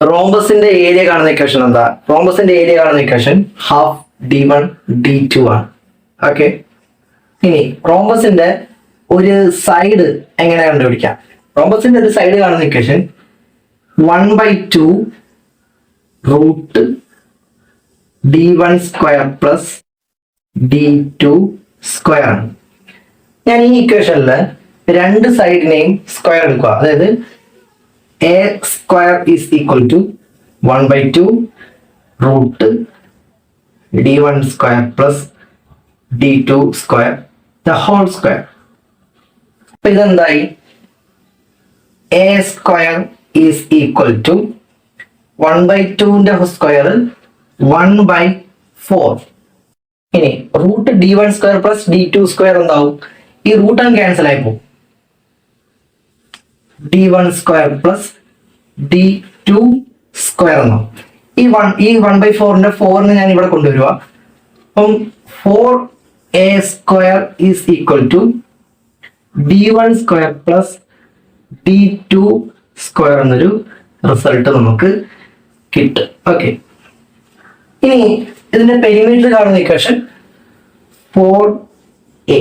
റോംബസിന്റെ area കാണുന്ന equation എന്താ? റോംബസിന്റെ area കാണുന്ന ഇക്വേഷൻ ഹാഫ് d1 d2 ആണ്. ഓക്കെ, ഇനി റോംബസിന്റെ ഒരു സൈഡ് എങ്ങനെ കണ്ടുപിടിക്കാം? റോംബസിന്റെ ഒരു സൈഡ് കാണുന്ന equation 1/2 root d1 square plus d2 square ആണ്. ഞാൻ ഈ ഇക്വേഷനിൽ രണ്ട് സൈഡിനെയും സ്ക്വയർ എടുക്കുക. അതായത് a square is equal to 1/2 root d1 square plus d2 square the whole square. അപ്പൊ ഇതെന്തായി? a square is equal to 1/2ന്റെ സ്ക്വയർ 1/4. ഇനി root d1 square plus d2 square എന്താവും? ഈ റൂട്ട് അങ്ങ് ക്യാൻസൽ ആയി പോകും. d1 square plus d2 square എന്നാവും. ഈ 1/4ന്റെ 4നെ ഞാൻ ഇവിടെ കൊണ്ടുവരിക. അപ്പം 4a square is equal to d1 square plus d2 square എന്നൊരു റിസൾട്ട് നമുക്ക് കിട്ടും. ഓക്കെ, ഇനി ഇതിന്റെ പെരിമീറ്റർ കാണുന്ന ഇക്വേഷൻ 4a